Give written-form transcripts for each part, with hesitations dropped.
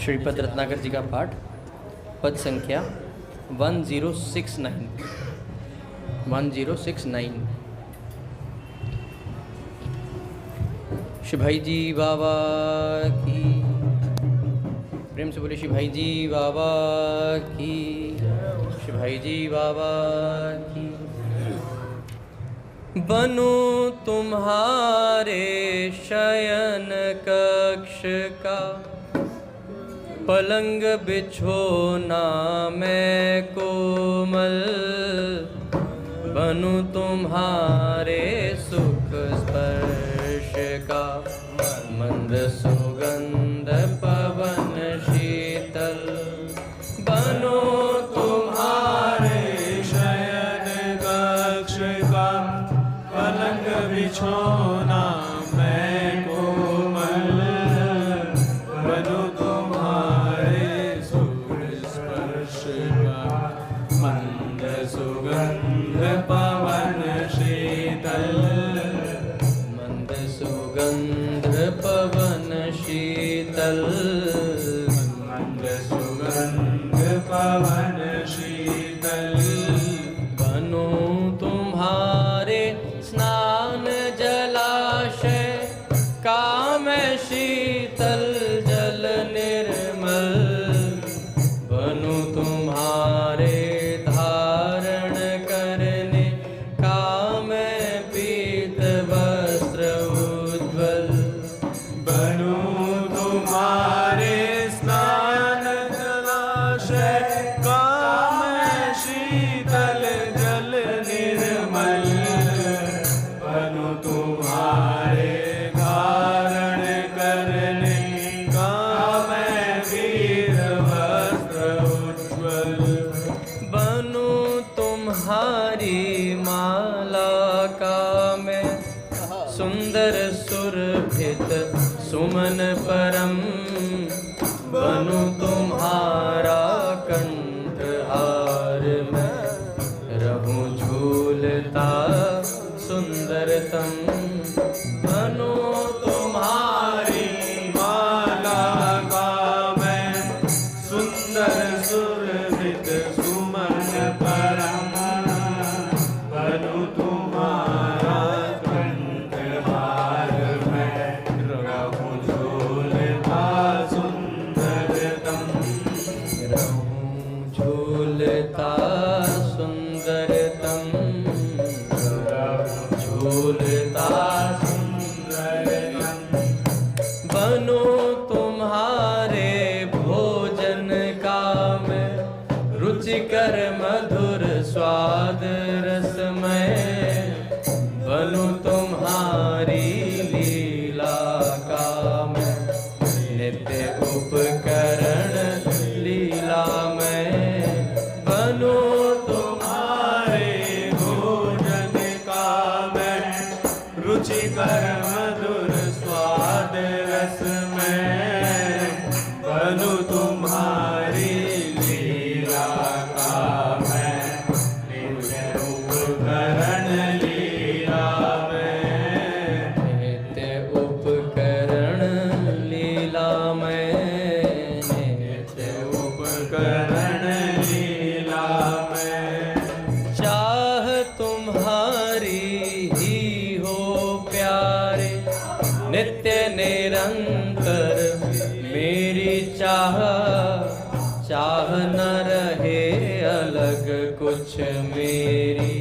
श्रीपद रत्नाकर जी का पाठ, पद संख्या 1069। 1069। श्री भाई जी बाबा की, प्रेम से बोले श्री भाई जी बाबा की, श्री भाई जी बाबा की। बनूं तुम्हारे शयन कक्ष का, पलंग बिछोना मैं कोमल, बनूं तुम्हारे सुख स्पर्श का, मंद सुगंध पवन शीतल, बनूं तुम्हारे शयन कक्ष का, पलंग बिछोना मैं कोमल, बनूं तुम्हारे सुख स्पर्श का, मंद सुगंध पवन शीतल, मंद सुगंध पवन शीतल, मंद सुगंध पवन शीतल, बनूं तुम्हारे स्नान जलाशय का मैं शीतल जल निर्मल, बनूं तुम्हारे धारण करने का मैं पीत वस्त्र उज्ज्वल, बनूं तुम्हारे स्नान जलाशय का मैं शीतल जल निर्मल, बनूं तुम्हारे धारण करने का मैं वीर वस्त्र उज्ज्वल, बनूं तुम्हारी माला का मैं सुंदर सुरभित सुमन परम, बनूं तुम्हारा कंठहार मैं रहूं झूलता सुंदरतम, बनूं तुम्हारी माला का मैं सुंदर सुरभित सुमन परम, बनूं तुम्हारा कंठहार मैं रहूं झूलता सुंदरतम, रहूं झूलता सुंदरतम, झूलता सुंदरतम, बनूं तुम्हारे भोजन का मैं रुचिकर मधुर स्वाद रसमय, बनूं तुम्हारी लीला का मैं नित्य उपकरण लीला में, बनूं तुम्हारे भोजन का मैं रुचिकर मधुर स्वाद रस में, बनूं तुम्हारी लीला का मैं नित्य उपकरण लीला में, नित्य उपकरण लीला में, नित्य उपकरण लीला में, चाह तुम्हारी ही हो प्यारे, नित्य निरंतर मेरी चाह, चाह न रहे अलग कुछ मेरी,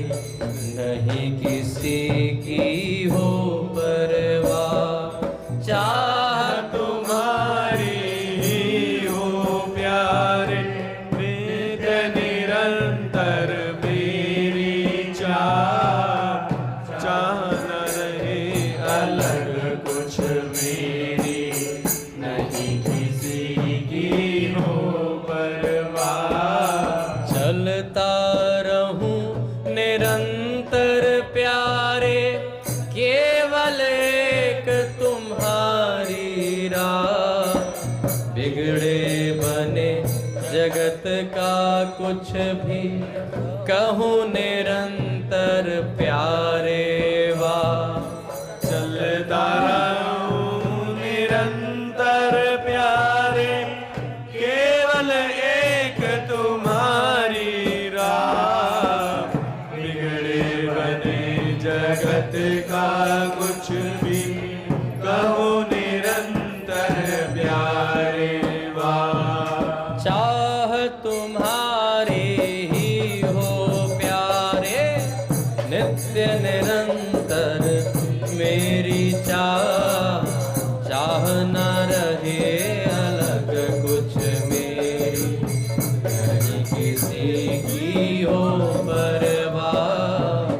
नहीं किसी की हो परवाह, चाह तुम्हारी ही हो प्यारे, नित्य निरंतर मेरी चाह, चाह न रहे अलग कुछ मेरी, नहीं किसी की हो परवाह, चलता रहूं निरंतर प्यारे, केवल एक तुम्हारी राह, बिगड़े बने जगत का कुछ भी कहूँ निरंतर प्यारे वाह, चलता रहूं निरंतर प्यारे, न रहे अलग कुछ मेरी, नहीं किसी की हो परवाह।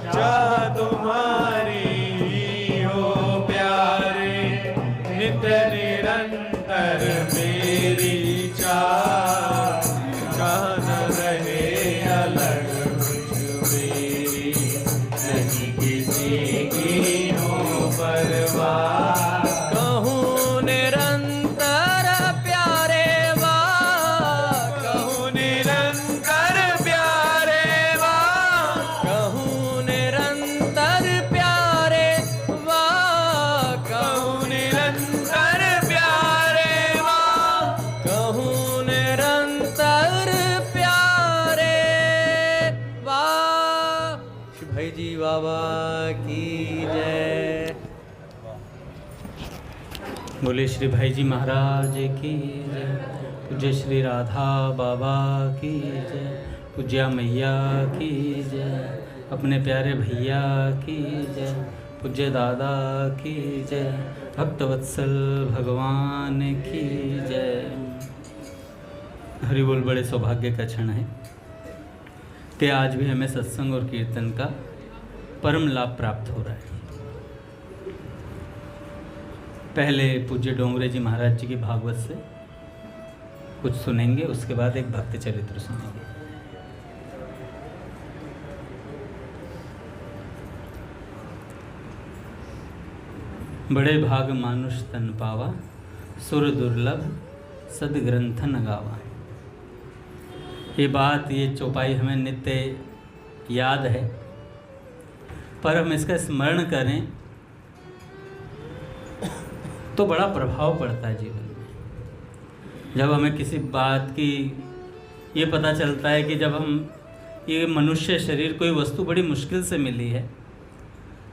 चाह तुम्हारी हो प्यारे, नित्य निरंतर मेरी चाह। चाह न रहे अलग कुछ मेरी, नहीं किसी की हो परवाह। कहूँ निरंतर प्यारे वा, कहूँ निरंतर प्यारे वा, कहूँ निरंतर प्यारे वा, कहूँ निरंतर प्यारे वा, कहूँ निरंतर प्यारे वा। श्री भाई जी बाबा की जय। बोले श्री भाई जी महाराज की जय। पूज्य श्री राधा बाबा की जय। पूज्या मैया की जय। अपने प्यारे भैया की जय। पूज्य दादा की जय। भक्तवत्सल भगवान की जय। हरि बोल। बड़े सौभाग्य का क्षण है कि आज भी हमें सत्संग और कीर्तन का परम लाभ प्राप्त हो रहा है। पहले पूज्य डोंगरे जी महाराज जी की भागवत से कुछ सुनेंगे, उसके बाद एक भक्त चरित्र सुनेंगे। बड़े भाग मानुष तन पावा, सुर दुर्लभ सदग्रंथ न गावा। ये बात, ये चौपाई हमें नित्य याद है, पर हम इसका स्मरण करें तो बड़ा प्रभाव पड़ता है जीवन में। जब हमें किसी बात की ये पता चलता है कि जब हम ये मनुष्य शरीर, कोई वस्तु बड़ी मुश्किल से मिली है,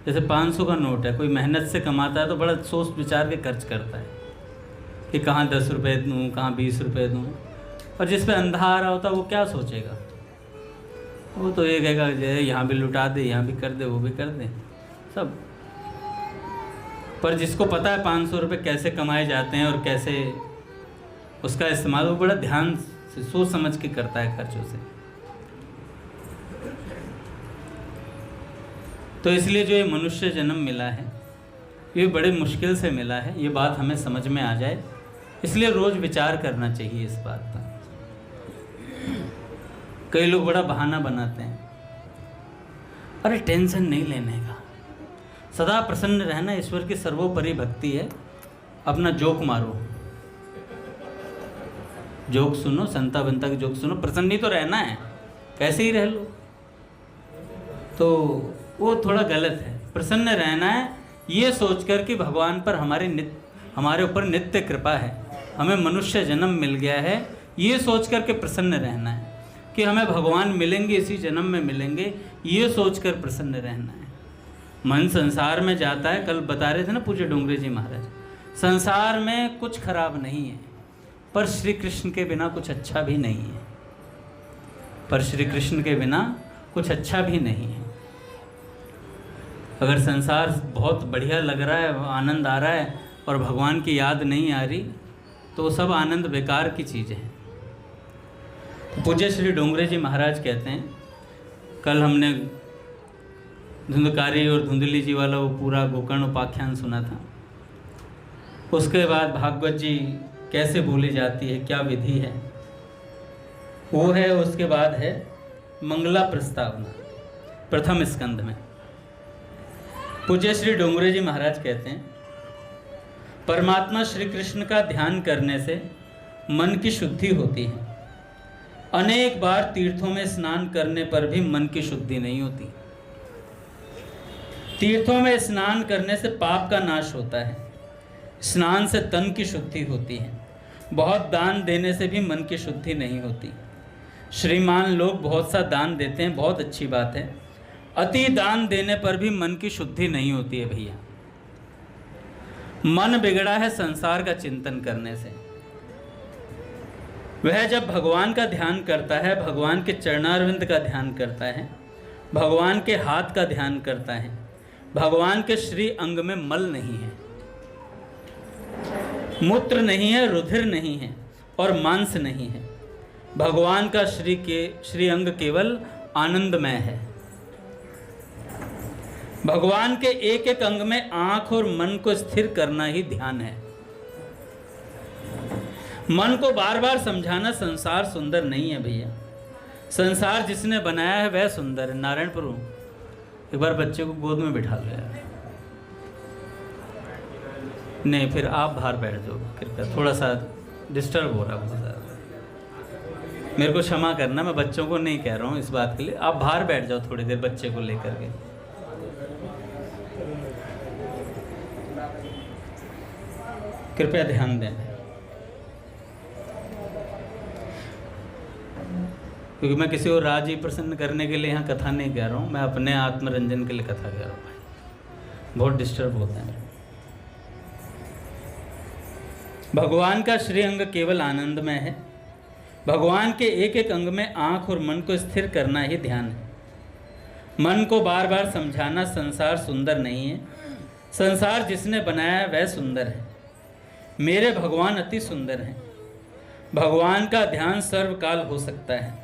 जैसे 500 का नोट है, कोई मेहनत से कमाता है तो बड़ा सोच विचार के खर्च करता है कि कहाँ 10 रुपये दूँ, कहाँ 20 रुपये दूँ। और जिस पे अंधा आ रहा होता है वो क्या सोचेगा? वो तो ये कहेगा यहाँ भी लुटा दे, यहाँ भी कर दे, वो भी कर दे सब। पर जिसको पता है 500 रुपये कैसे कमाए जाते हैं और कैसे उसका इस्तेमाल, वो बड़ा ध्यान से सोच समझ के करता है खर्चों से। तो इसलिए जो ये मनुष्य जन्म मिला है, ये बड़े मुश्किल से मिला है, ये बात हमें समझ में आ जाए, इसलिए रोज़ विचार करना चाहिए इस बात पर। कई लोग बड़ा बहाना बनाते हैं, अरे टेंशन नहीं लेने का, सदा प्रसन्न रहना ईश्वर की सर्वोपरि भक्ति है, अपना जोक मारो, जोक सुनो, संता बंता के जोक सुनो, प्रसन्न ही तो रहना है, कैसे ही रह लो। तो वो थोड़ा गलत है। प्रसन्न रहना है ये सोचकर कि भगवान पर हमारे ऊपर नित्य कृपा है, हमें मनुष्य जन्म मिल गया है, ये सोचकर के प्रसन्न रहना है कि हमें भगवान मिलेंगे, इसी जन्म में मिलेंगे, ये सोचकर प्रसन्न रहना है। मन संसार में जाता है, कल बता रहे थे ना पूज्य डोंगरे जी महाराज, संसार में कुछ खराब नहीं है, पर श्री कृष्ण के बिना कुछ अच्छा भी नहीं है, पर श्री कृष्ण के बिना कुछ अच्छा भी नहीं है। अगर संसार बहुत बढ़िया लग रहा है, आनंद आ रहा है और भगवान की याद नहीं आ रही, तो सब आनंद बेकार की चीज़ है। तो पूज्य श्री डोंगरे जी महाराज कहते हैं, कल हमने धुंधकारी और धुंधली जी वाला वो पूरा गोकर्ण उपाख्यान सुना था। उसके बाद भागवत जी कैसे बोली जाती है, क्या विधि है, वो है। उसके बाद है मंगला प्रस्तावना प्रथम स्कंध में। पूज्य श्री डोंगरे जी महाराज कहते हैं, परमात्मा श्री कृष्ण का ध्यान करने से मन की शुद्धि होती है। अनेक बार तीर्थों में स्नान करने पर भी मन की शुद्धि नहीं होती। तीर्थों में स्नान करने से पाप का नाश होता है, स्नान से तन की शुद्धि होती है। बहुत दान देने से भी मन की शुद्धि नहीं होती। श्रीमान लोग बहुत सा दान देते हैं, बहुत अच्छी बात है। अति दान देने पर भी मन की शुद्धि नहीं होती है भैया। मन बिगड़ा है संसार का चिंतन करने से। वह जब भगवान का ध्यान करता है, भगवान के चरणारविंद का ध्यान करता है, भगवान के हाथ का ध्यान करता है, भगवान के श्री अंग में मल नहीं है, मूत्र नहीं है, रुधिर नहीं है और मांस नहीं है। भगवान का श्री अंग केवल आनंदमय है। भगवान के एक एक अंग में आंख और मन को स्थिर करना ही ध्यान है। मन को बार बार समझाना संसार सुंदर नहीं है भैया। संसार जिसने बनाया है वह सुंदर है। नारायण प्रभु, एक बार बच्चे को गोद में बिठा लो यार। नहीं, फिर आप बाहर बैठ जाओ कृपया, थोड़ा सा डिस्टर्ब हो रहा है बहुत ज़्यादा। मेरे को क्षमा करना, मैं बच्चों को नहीं कह रहा हूँ इस बात के लिए। आप बाहर बैठ जाओ थोड़ी देर बच्चे को लेकर के। कृपया ध्यान दें, क्योंकि मैं किसी को राजी प्रसन्न करने के लिए यहाँ कथा नहीं कह रहा हूँ, मैं अपने आत्मरंजन के लिए कथा कह रहा हूँ भाई। बहुत डिस्टर्ब होता है। भगवान का श्री अंग केवल आनंदमय है। भगवान के एक एक अंग में आंख और मन को स्थिर करना ही ध्यान है। मन को बार बार समझाना संसार सुंदर नहीं है। संसार जिसने बनाया है वह सुंदर है। मेरे भगवान अति सुंदर हैं। भगवान का ध्यान सर्वकाल हो सकता है।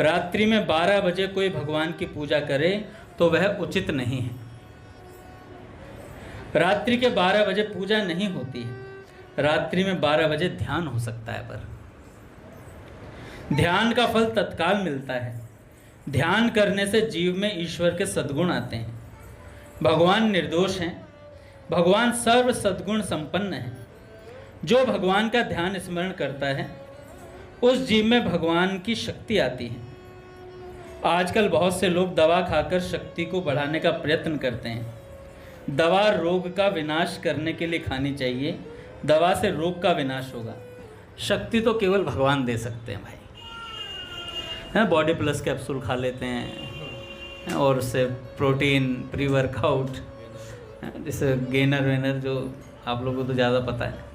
रात्रि में 12 बजे कोई भगवान की पूजा करे तो वह उचित नहीं है। रात्रि के 12 बजे पूजा नहीं होती है। रात्रि में 12 बजे ध्यान हो सकता है, पर ध्यान का फल तत्काल मिलता है। ध्यान करने से जीव में ईश्वर के सद्गुण आते हैं। भगवान निर्दोष हैं। भगवान सर्व सद्गुण संपन्न है। जो भगवान का ध्यान स्मरण करता है उस जीव में भगवान की शक्ति आती है। आजकल बहुत से लोग दवा खाकर शक्ति को बढ़ाने का प्रयत्न करते हैं। दवा रोग का विनाश करने के लिए खानी चाहिए। दवा से रोग का विनाश होगा। शक्ति तो केवल भगवान दे सकते हैं भाई। हैं, बॉडी प्लस कैप्सूल खा लेते हैं और उससे प्रोटीन, प्री वर्कआउट, जैसे गेनर वेनर, जो आप लोगों को तो ज़्यादा पता है।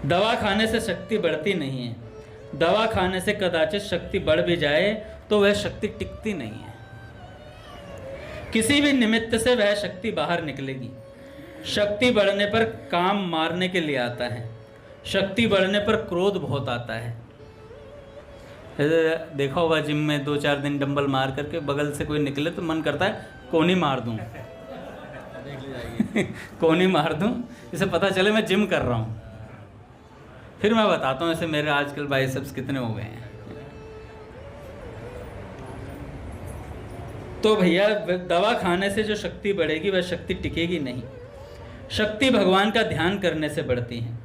दवा खाने से शक्ति बढ़ती नहीं है। दवा खाने से कदाचित शक्ति बढ़ भी जाए तो वह शक्ति टिकती नहीं है। किसी भी निमित्त से वह शक्ति बाहर निकलेगी। शक्ति बढ़ने पर काम मारने के लिए आता है। शक्ति बढ़ने पर क्रोध बहुत आता है। देखा होगा जिम में 2-4 दिन डंबल मार करके बगल से कोई निकले तो मन करता है कोनी मार दूं कोनी मार दूं, इसे पता चले मैं जिम कर रहा हूँ। फिर मैं बताता हूँ ऐसे मेरे आजकल बाइसेप्स कितने हो गए हैं। तो भैया दवा खाने से जो शक्ति बढ़ेगी वह शक्ति टिकेगी नहीं। शक्ति भगवान का ध्यान करने से बढ़ती है।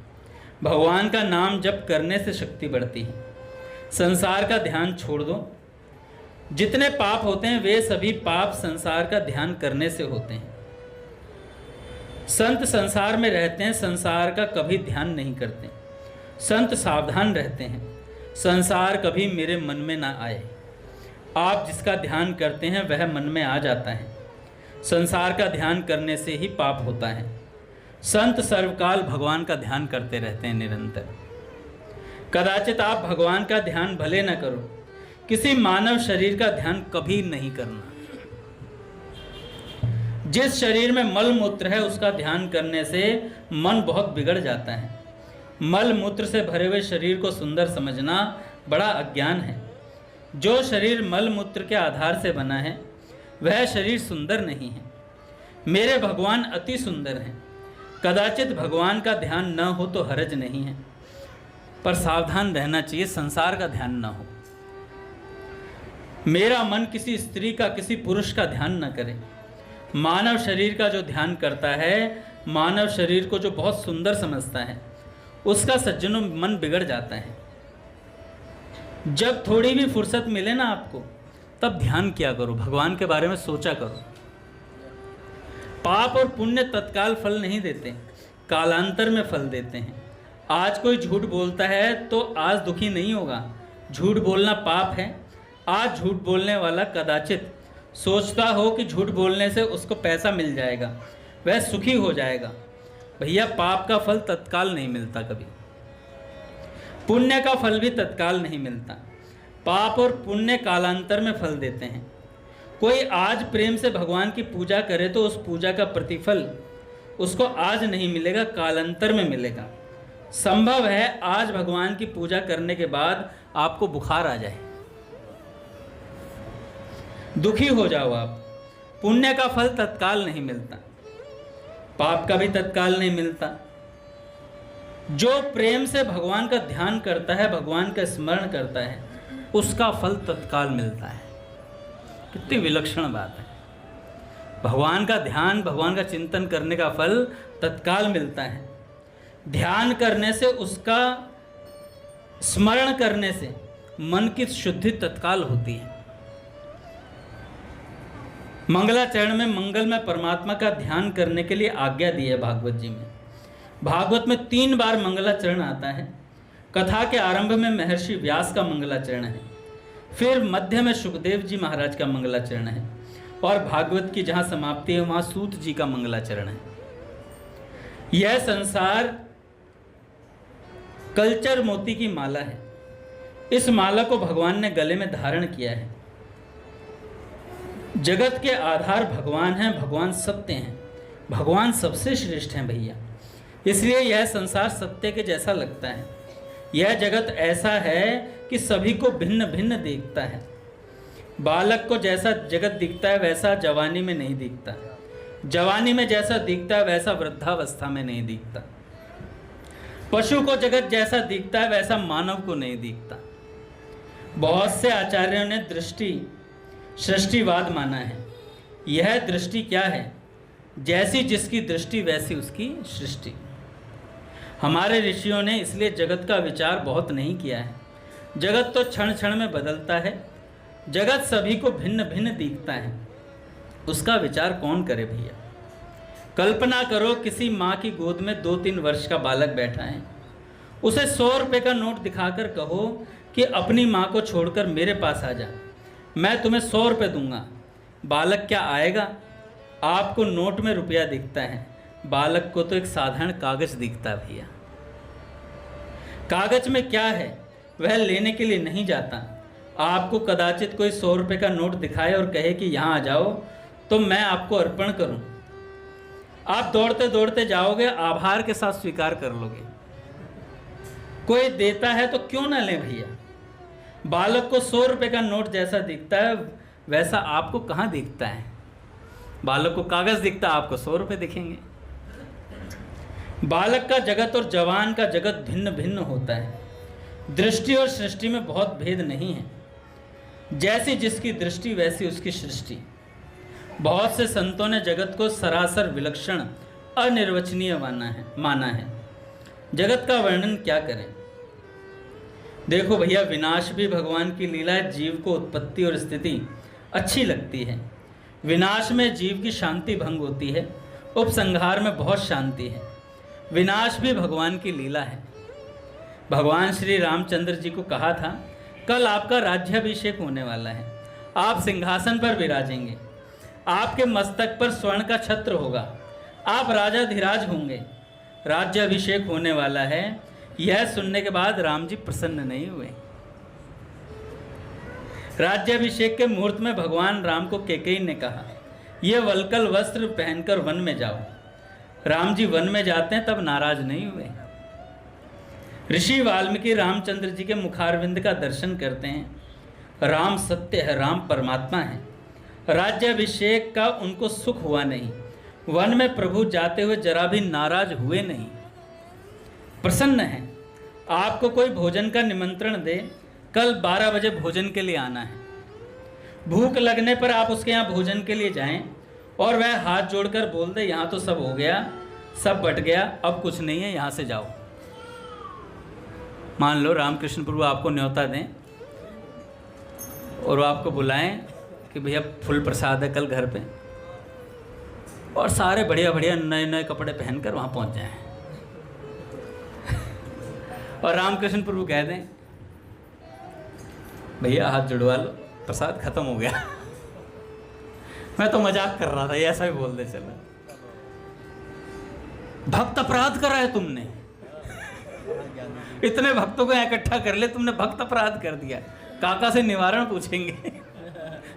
भगवान का नाम जप करने से शक्ति बढ़ती है। संसार का ध्यान छोड़ दो। जितने पाप होते हैं वे सभी पाप संसार का ध्यान करने से होते हैं। संत संसार में रहते हैं, संसार का कभी ध्यान नहीं करते। संत सावधान रहते हैं, संसार कभी मेरे मन में ना आए। आप जिसका ध्यान करते हैं वह मन में आ जाता है। संसार का ध्यान करने से ही पाप होता है। संत सर्वकाल भगवान का ध्यान करते रहते हैं निरंतर। कदाचित आप भगवान का ध्यान भले न करो, किसी मानव शरीर का ध्यान कभी नहीं करना। जिस शरीर में मल मूत्र है उसका ध्यान करने से मन बहुत बिगड़ जाता है। मल मूत्र से भरे हुए शरीर को सुंदर समझना बड़ा अज्ञान है। जो शरीर मल मूत्र के आधार से बना है वह शरीर सुंदर नहीं है। मेरे भगवान अति सुंदर हैं। कदाचित भगवान का ध्यान न हो तो हरज नहीं है, पर सावधान रहना चाहिए संसार का ध्यान न हो। मेरा मन किसी स्त्री का, किसी पुरुष का ध्यान न करे। मानव शरीर का जो ध्यान करता है, मानव शरीर को जो बहुत सुंदर समझता है, उसका सज्जनों मन बिगड़ जाता है। जब थोड़ी भी फुर्सत मिले ना आपको, तब ध्यान किया करो, भगवान के बारे में सोचा करो। पाप और पुण्य तत्काल फल नहीं देते, कालांतर में फल देते हैं। आज कोई झूठ बोलता है तो आज दुखी नहीं होगा। झूठ बोलना पाप है। आज झूठ बोलने वाला कदाचित सोचता हो कि झूठ बोलने से उसको पैसा मिल जाएगा, वह सुखी हो जाएगा। भैया पाप का फल तत्काल नहीं मिलता कभी। पुण्य का फल भी तत्काल नहीं मिलता। पाप और पुण्य कालांतर में फल देते हैं। कोई आज प्रेम से भगवान की पूजा करे तो उस पूजा का प्रतिफल उसको आज नहीं मिलेगा, कालांतर में मिलेगा। संभव है आज भगवान की पूजा करने के बाद आपको बुखार आ जाए, दुखी हो जाओ आप। पुण्य का फल तत्काल नहीं मिलता, पाप का भी तत्काल नहीं मिलता। जो प्रेम से भगवान का ध्यान करता है, भगवान का स्मरण करता है, उसका फल तत्काल मिलता है। कितनी विलक्षण बात है। भगवान का ध्यान, भगवान का चिंतन करने का फल तत्काल मिलता है। ध्यान करने से, उसका स्मरण करने से मन की शुद्धि तत्काल होती है। मंगलाचरण में मंगल में परमात्मा का ध्यान करने के लिए आज्ञा दी है भागवत जी में। भागवत में 3 बार मंगलाचरण आता है। कथा के आरंभ में महर्षि व्यास का मंगलाचरण है, फिर मध्य में सुखदेव जी महाराज का मंगलाचरण है, और भागवत की जहाँ समाप्ति है वहाँ सूत जी का मंगलाचरण है। यह संसार कल्चर मोती की माला है। इस माला को भगवान ने गले में धारण किया है। जगत के आधार भगवान हैं, भगवान सत्य हैं, भगवान सबसे श्रेष्ठ हैं भैया। इसलिए यह संसार सत्य के जैसा लगता है। यह जगत ऐसा है कि सभी को भिन्न भिन्न देखता है। बालक को जैसा जगत दिखता है वैसा जवानी में नहीं दिखता, जवानी में जैसा दिखता है वैसा वृद्धावस्था में नहीं दिखता। पशु को जगत जैसा दिखता है वैसा मानव को नहीं दिखता। बहुत से आचार्यों ने दृष्टि सृष्टिवाद माना है। यह दृष्टि क्या है? जैसी जिसकी दृष्टि वैसी उसकी सृष्टि। हमारे ऋषियों ने इसलिए जगत का विचार बहुत नहीं किया है। जगत तो क्षण क्षण में बदलता है, जगत सभी को भिन्न भिन्न दिखता है, उसका विचार कौन करे भैया। कल्पना करो किसी माँ की गोद में 2-3 वर्ष का बालक बैठा है, उसे 100 रुपये का नोट दिखाकर कहो कि अपनी माँ को छोड़कर मेरे पास आ जा, मैं तुम्हें 100 रुपये दूंगा। बालक क्या आएगा? आपको नोट में रुपया दिखता है, बालक को तो एक साधारण कागज दिखता है भैया। कागज में क्या है वह लेने के लिए नहीं जाता। आपको कदाचित कोई 100 रुपये का नोट दिखाए और कहे कि यहाँ आ जाओ तो मैं आपको अर्पण करूं, आप दौड़ते दौड़ते जाओगे, आभार के साथ स्वीकार कर लोगे। कोई देता है तो क्यों ना ले भैया। बालक को 100 रुपये का नोट जैसा दिखता है वैसा आपको कहाँ दिखता है। बालक को कागज दिखता है, आपको 100 रुपये दिखेंगे। बालक का जगत और जवान का जगत भिन्न भिन्न होता है। दृष्टि और सृष्टि में बहुत भेद नहीं है। जैसी जिसकी दृष्टि वैसी उसकी सृष्टि। बहुत से संतों ने जगत को सरासर विलक्षण अनिर्वचनीय माना है। जगत का वर्णन क्या करें। देखो भैया, विनाश भी भगवान की लीला है। जीव को उत्पत्ति और स्थिति अच्छी लगती है। विनाश में जीव की शांति भंग होती है, उपसंहार में बहुत शांति है। विनाश भी भगवान की लीला है। भगवान श्री रामचंद्र जी को कहा था, कल आपका राज्याभिषेक होने वाला है, आप सिंहासन पर विराजेंगे, आपके मस्तक पर स्वर्ण का छत्र होगा, आप राजाधिराज होंगे, राज्याभिषेक होने वाला है। यह सुनने के बाद राम जी प्रसन्न नहीं हुए। राज्याभिषेक के मुहूर्त में भगवान राम को कैकेयी ने कहा, यह वल्कल वस्त्र पहनकर वन में जाओ। राम जी वन में जाते हैं तब नाराज नहीं हुए। ऋषि वाल्मीकि रामचंद्र जी के मुखारविंद का दर्शन करते हैं। राम सत्य है, राम परमात्मा है। राज्याभिषेक का उनको सुख हुआ नहीं। वन में प्रभु जाते हुए जरा भी नाराज हुए नहीं, प्रसन्न हैं। आपको कोई भोजन का निमंत्रण दे, कल 12 बजे भोजन के लिए आना है। भूख लगने पर आप उसके यहाँ भोजन के लिए जाएं और वह हाथ जोड़कर बोल दे, यहाँ तो सब हो गया, सब बट गया, अब कुछ नहीं है, यहाँ से जाओ। मान लो रामकृष्ण प्रभु आपको न्योता दें और वो आपको बुलाएं कि भैया फुल प्रसाद है कल घर पे, और सारे बढ़िया बढ़िया नए नए कपड़े पहनकर वहाँ पहुँच जाएं और रामकृष्ण प्रभु कह दें, भैया हाथ जुड़वा लो, प्रसाद खत्म हो गया। मैं तो मजाक कर रहा था, ये ऐसा भी बोल दे चला। भक्त अपराध करा है तुमने, इतने भक्तों को इकट्ठा कर ले, तुमने भक्त अपराध कर दिया। काका से निवारण पूछेंगे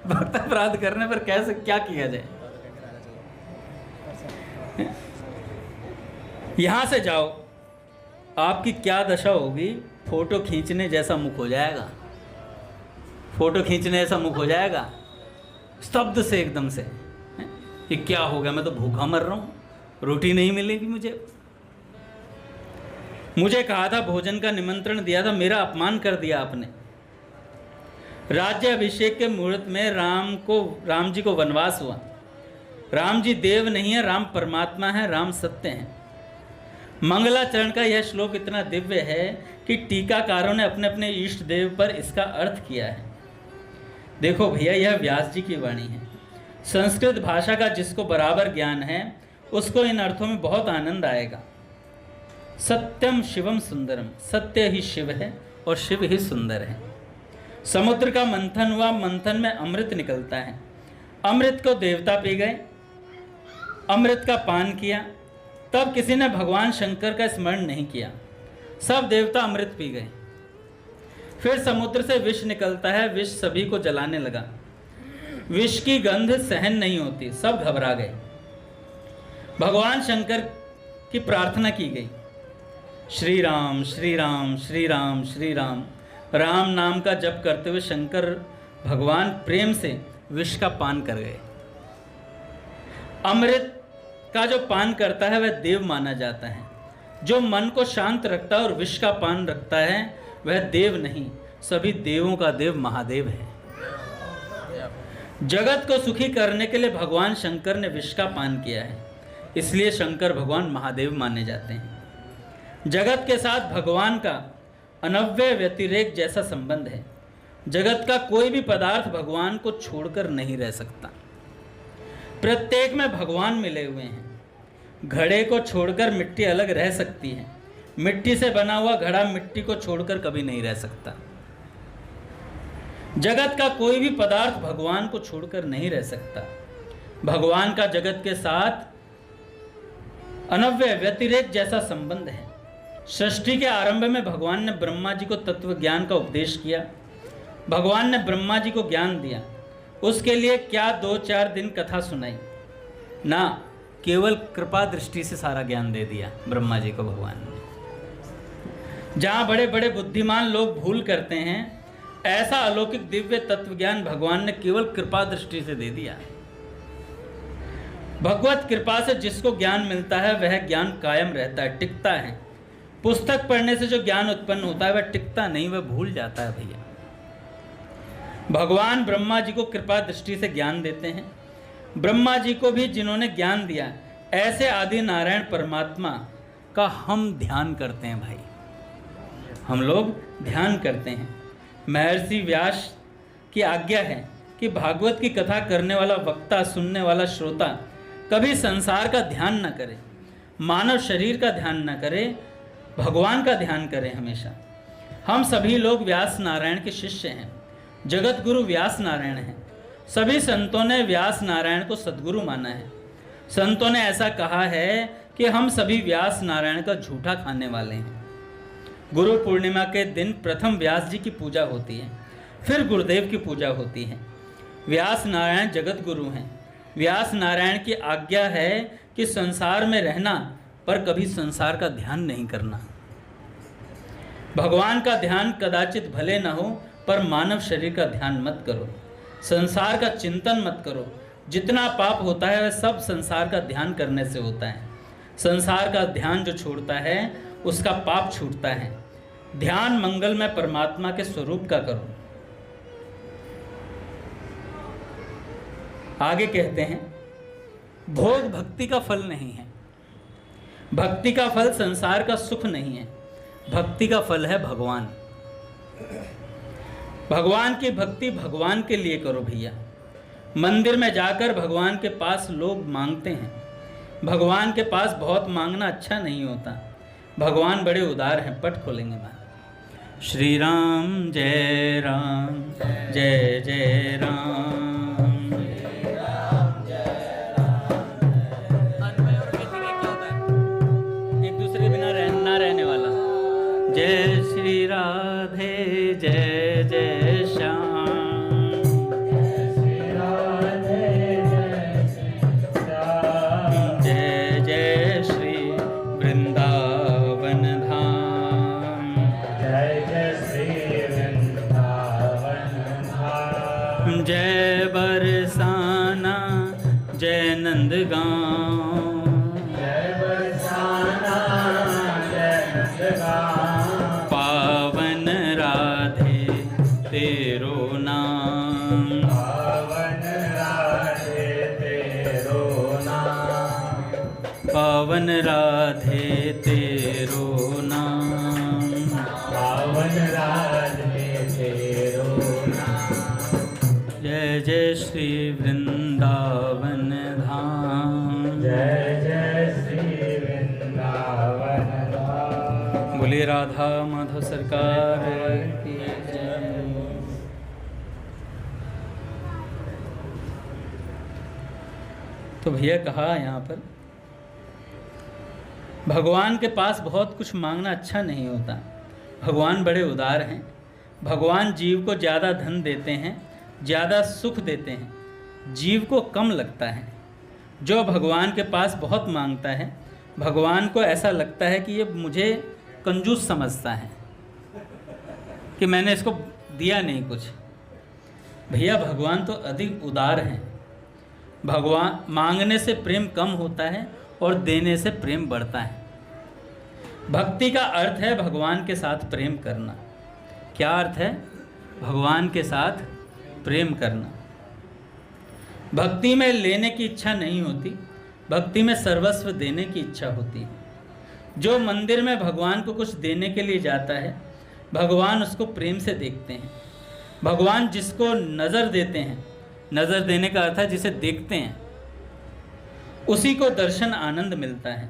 भक्त अपराध करने पर कैसे क्या किया जाए। यहाँ से जाओ, आपकी क्या दशा होगी, फोटो खींचने जैसा मुख हो जाएगा, फोटो खींचने जैसा मुख हो जाएगा, स्तब्ध से एकदम से। ये क्या हो गया, मैं तो भूखा मर रहा हूँ, रोटी नहीं मिलेगी मुझे कहा था, भोजन का निमंत्रण दिया था, मेरा अपमान कर दिया आपने। राज्य अभिषेक के मुहूर्त में राम जी को वनवास हुआ। राम जी देव नहीं है, राम परमात्मा है, राम सत्य है। मंगलाचरण का यह श्लोक इतना दिव्य है कि टीकाकारों ने अपने अपने इष्ट देव पर इसका अर्थ किया है। देखो भैया, यह व्यास जी की वाणी है। संस्कृत भाषा का जिसको बराबर ज्ञान है उसको इन अर्थों में बहुत आनंद आएगा। सत्यम शिवम सुंदरम, सत्य ही शिव है और शिव ही सुंदर है। समुद्र का मंथन हुआ, मंथन में अमृत निकलता है। अमृत को देवता पी गए, अमृत का पान किया, तब किसी ने भगवान शंकर का स्मरण नहीं किया, सब देवता अमृत पी गए। फिर समुद्र से विष निकलता है, विष सभी को जलाने लगा। विष की गंध सहन नहीं होती, सब घबरा गए। भगवान शंकर की प्रार्थना की गई, श्री राम श्री राम श्री राम श्री राम। राम नाम का जप करते हुए शंकर भगवान प्रेम से विष का पान कर गए। अमृत का जो पान करता है वह देव माना जाता है। जो मन को शांत रखता है और विष का पान रखता है वह देव नहीं, सभी देवों का देव महादेव है। जगत को सुखी करने के लिए भगवान शंकर ने विष का पान किया है, इसलिए शंकर भगवान महादेव माने जाते हैं। जगत के साथ भगवान का अनव्यय व्यतिरेक जैसा संबंध है। जगत का कोई भी पदार्थ भगवान को छोड़कर नहीं रह सकता। प्रत्येक में भगवान मिले हुए हैं। घड़े को छोड़कर मिट्टी अलग रह सकती है, मिट्टी से बना हुआ घड़ा मिट्टी को छोड़कर कभी नहीं रह सकता। जगत का कोई भी पदार्थ भगवान को छोड़कर नहीं रह सकता। भगवान का जगत के साथ अनव्यय व्यतिरेक जैसा संबंध है। सृष्टि के आरंभ में भगवान ने ब्रह्मा जी को तत्व ज्ञान का उपदेश किया। भगवान ने ब्रह्मा जी को ज्ञान दिया, उसके लिए क्या 2-4 दिन कथा सुनाई ना, केवल कृपा दृष्टि से सारा ज्ञान दे दिया ब्रह्मा जी को भगवान ने। जहाँ बड़े बड़े बुद्धिमान लोग भूल करते हैं, ऐसा अलौकिक दिव्य तत्व ज्ञान भगवान ने केवल कृपा दृष्टि से दे दिया। भगवत कृपा से जिसको ज्ञान मिलता है वह ज्ञान कायम रहता है, टिकता है। पुस्तक पढ़ने से जो ज्ञान उत्पन्न होता है वह टिकता नहीं, वह भूल जाता है भैया। भगवान ब्रह्मा जी को कृपा दृष्टि से ज्ञान देते हैं। ब्रह्मा जी को भी जिन्होंने ज्ञान दिया, ऐसे आदि नारायण परमात्मा का हम ध्यान करते हैं भाई, हम लोग ध्यान करते हैं। महर्षि व्यास की आज्ञा है कि भागवत की कथा करने वाला वक्ता, सुनने वाला श्रोता कभी संसार का ध्यान न करे, मानव शरीर का ध्यान न करे, भगवान का ध्यान करें हमेशा। हम सभी लोग व्यास नारायण के शिष्य हैं। जगत गुरु व्यास नारायण हैं। सभी संतों ने व्यास नारायण को सद्गुरु माना है। संतों ने ऐसा कहा है कि हम सभी व्यास नारायण का झूठा खाने वाले हैं। गुरु पूर्णिमा के दिन प्रथम व्यास जी की पूजा होती है, फिर गुरुदेव की पूजा होती है। व्यास नारायण जगत गुरु हैं। व्यास नारायण की आज्ञा है कि संसार में रहना पर कभी संसार का ध्यान नहीं करना। भगवान का ध्यान कदाचित भले न हो, पर मानव शरीर का ध्यान मत करो, संसार का चिंतन मत करो। जितना पाप होता है वह सब संसार का ध्यान करने से होता है। संसार का ध्यान जो छोड़ता है उसका पाप छूटता है। ध्यान मंगलमय परमात्मा के स्वरूप का करो। आगे कहते हैं, भोग भक्ति का फल नहीं है। भक्ति का फल संसार का सुख नहीं है। भक्ति का फल है भगवान। भगवान की भक्ति भगवान के लिए करो भैया। मंदिर में जाकर भगवान के पास लोग मांगते हैं। भगवान के पास बहुत मांगना अच्छा नहीं होता। भगवान बड़े उदार हैं। पट खोलेंगे बात। श्री राम जय राम जय जय राम। एक दूसरे बिना ना रहने वाला। जय श्री राधे जय जय श्याम। जय जय श्री वृंदावन तेरो नाम, पावन राज में तेरो नाम। जय जय श्री वृंदावन धाम, जय जय श्री वृंदावन धाम। बोले राधा माधव सरकार की जय। तो भैया कहा यहाँ पर भगवान के पास बहुत कुछ मांगना अच्छा नहीं होता। भगवान बड़े उदार हैं। भगवान जीव को ज़्यादा धन देते हैं, ज़्यादा सुख देते हैं, जीव को कम लगता है। जो भगवान के पास बहुत मांगता है, भगवान को ऐसा लगता है कि ये मुझे कंजूस समझता है कि मैंने इसको दिया नहीं कुछ। भैया भगवान तो अधिक उदार हैं। भगवान मांगने से प्रेम कम होता है और देने से प्रेम बढ़ता है। भक्ति का अर्थ है भगवान के साथ प्रेम करना। क्या अर्थ है? भगवान के साथ प्रेम करना। भक्ति में लेने की इच्छा नहीं होती, भक्ति में सर्वस्व देने की इच्छा होती है। जो मंदिर में भगवान को कुछ देने के लिए जाता है, भगवान उसको प्रेम से देखते हैं। भगवान जिसको नज़र देते हैं, नज़र देने का अर्थ है जिसे देखते हैं, उसी को दर्शन आनंद मिलता है।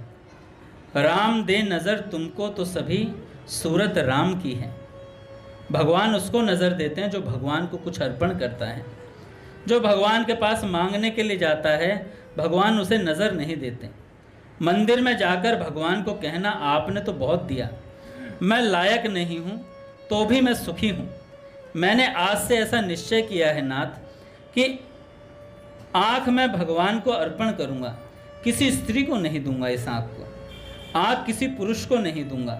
राम दे नज़र तुमको तो सभी सूरत राम की है। भगवान उसको नज़र देते हैं जो भगवान को कुछ अर्पण करता है। जो भगवान के पास मांगने के लिए जाता है, भगवान उसे नज़र नहीं देते। मंदिर में जाकर भगवान को कहना, आपने तो बहुत दिया, मैं लायक नहीं हूँ तो भी मैं सुखी हूँ। मैंने आज से ऐसा निश्चय किया है नाथ कि आँख मैं भगवान को अर्पण करूँगा, किसी स्त्री को नहीं दूंगा। इस आँख को, आँख किसी पुरुष को नहीं दूंगा।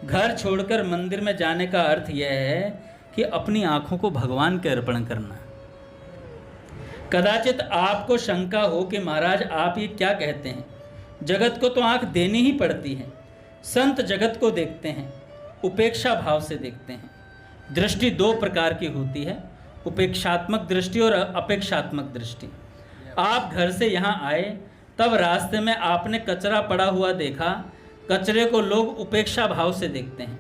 घर छोड़कर मंदिर में जाने का अर्थ यह है कि अपनी आँखों को भगवान के अर्पण करना। कदाचित आपको शंका हो कि महाराज आप ये क्या कहते हैं, जगत को तो आँख देनी ही पड़ती है। संत जगत को देखते हैं, उपेक्षा भाव से देखते हैं। दृष्टि दो प्रकार की होती है, उपेक्षात्मक दृष्टि और अपेक्षात्मक दृष्टि। आप घर से यहाँ आए, तब रास्ते में आपने कचरा पड़ा हुआ देखा। कचरे को लोग उपेक्षा भाव से देखते हैं,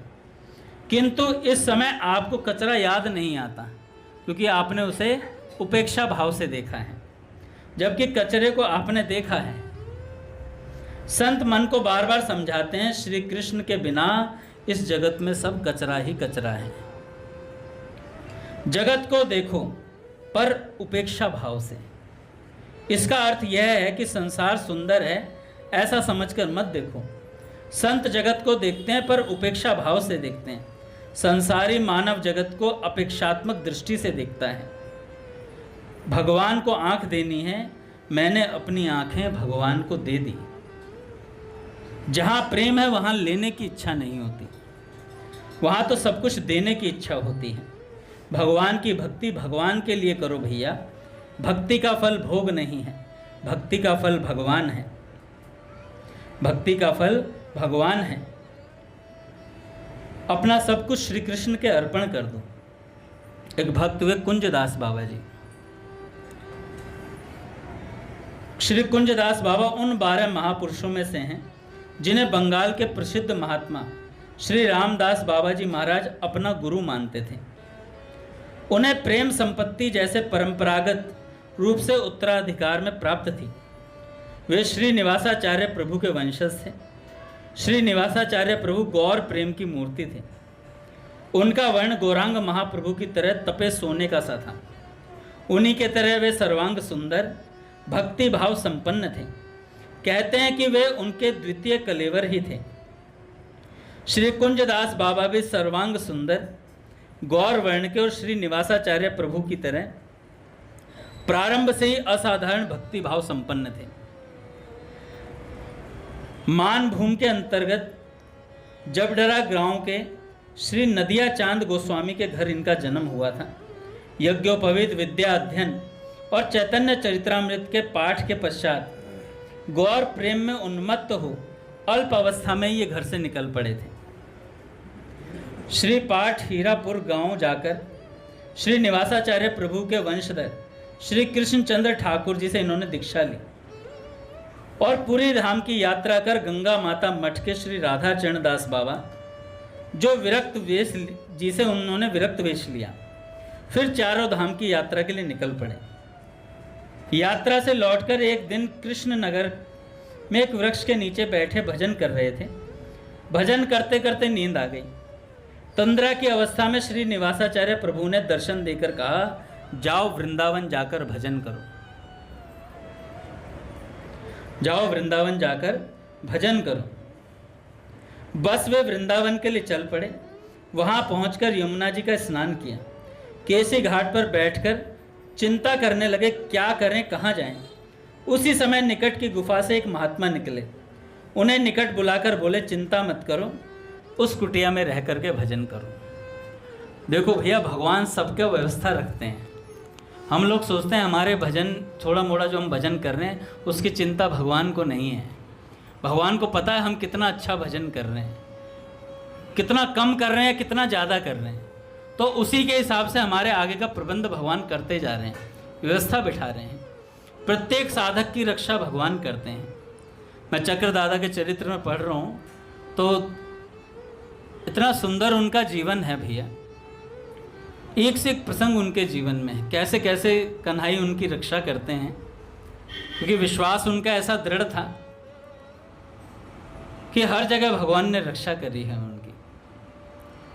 किंतु इस समय आपको कचरा याद नहीं आता क्योंकि आपने उसे उपेक्षा भाव से देखा है, जबकि कचरे को आपने देखा है। संत मन को बार बार समझाते हैं, श्री कृष्ण के बिना इस जगत में सब कचरा ही कचरा है। जगत को देखो पर उपेक्षा भाव से। इसका अर्थ यह है कि संसार सुंदर है ऐसा समझकर मत देखो। संत जगत को देखते हैं पर उपेक्षा भाव से देखते हैं। संसारी मानव जगत को अपेक्षात्मक दृष्टि से देखता है। भगवान को आंख देनी है, मैंने अपनी आंखें भगवान को दे दी। जहाँ प्रेम है वहाँ लेने की इच्छा नहीं होती, वहाँ तो सब कुछ देने की इच्छा होती है। भगवान की भक्ति भगवान के लिए करो भैया। भक्ति का फल भोग नहीं है, भक्ति का फल भगवान है। भक्ति का फल भगवान है। अपना सब कुछ श्री कृष्ण के अर्पण कर दो। एक भक्त हुए कुंजदास बाबा जी। श्री कुंजदास बाबा उन 12 महापुरुषों में से हैं जिन्हें बंगाल के प्रसिद्ध महात्मा श्री रामदास बाबा जी महाराज अपना गुरु मानते थे। उन्हें प्रेम संपत्ति जैसे परंपरागत रूप से उत्तराधिकार में प्राप्त थी। वे श्री निवासाचार्य प्रभु के वंशज थे। श्री निवासाचार्य प्रभु गौर प्रेम की मूर्ति थे। उनका वर्ण गौरांग महाप्रभु की तरह तपे सोने का सा था। उन्हीं के तरह वे सर्वांग सुंदर भक्ति भाव संपन्न थे। कहते हैं कि वे उनके द्वितीय कलेवर ही थे। श्री कुंजदास बाबा भी सर्वांग सुंदर गौर वर्ण के और श्री निवासाचार्य प्रभु की तरह प्रारंभ से ही असाधारण भक्ति भाव संपन्न थे। मानभूम के अंतर्गत जबडरा गांव के श्री नदिया चांद गोस्वामी के घर इनका जन्म हुआ था। यज्ञोपवीत विद्या अध्ययन और चैतन्य चरित्रामृत के पाठ के पश्चात गौर प्रेम में उन्मत्त हो अल्प अवस्था में ये घर से निकल पड़े थे। श्री पाठ हीरापुर गांव जाकर श्री निवासाचार्य प्रभु के वंशधर श्री कृष्णचंद्र ठाकुर जी से इन्होंने दीक्षा ली। और पूरी धाम की यात्रा कर गंगा माता मठ के श्री राधा चरण दास बाबा जो विरक्त वेश जिसे उन्होंने विरक्त वेश लिया, फिर चारों धाम की यात्रा के लिए निकल पड़े। यात्रा से लौटकर एक दिन कृष्ण नगर में एक वृक्ष के नीचे बैठे भजन कर रहे थे। भजन करते करते नींद आ गई। तंद्रा की अवस्था में श्री निवासाचार्य प्रभु ने दर्शन देकर कहा, जाओ वृंदावन जाकर भजन करो, जाओ वृंदावन जाकर भजन करो। बस वे वृंदावन के लिए चल पड़े। वहां पहुंचकर यमुना जी का स्नान किया। केसी घाट पर बैठकर चिंता करने लगे, क्या करें, कहाँ जाएं। उसी समय निकट की गुफा से एक महात्मा निकले। उन्हें निकट बुलाकर बोले, चिंता मत करो, उस कुटिया में रह करके भजन करो। देखो भैया, भगवान सबके व्यवस्था रखते हैं। हम लोग सोचते हैं हमारे भजन थोड़ा मोड़ा जो हम भजन कर रहे हैं उसकी चिंता भगवान को नहीं है। भगवान को पता है हम कितना अच्छा भजन कर रहे हैं, कितना कम कर रहे हैं, कितना ज़्यादा कर रहे हैं। तो उसी के हिसाब से हमारे आगे का प्रबंध भगवान करते जा रहे हैं, व्यवस्था बिठा रहे हैं। प्रत्येक साधक की रक्षा भगवान करते हैं। मैं चक्र दादा के चरित्र में पढ़ रहा हूँ तो इतना सुंदर उनका जीवन है भैया। एक से एक प्रसंग उनके जीवन में है, कैसे कैसे कन्हई उनकी रक्षा करते हैं, क्योंकि विश्वास उनका ऐसा दृढ़ था कि हर जगह भगवान ने रक्षा करी है उनकी।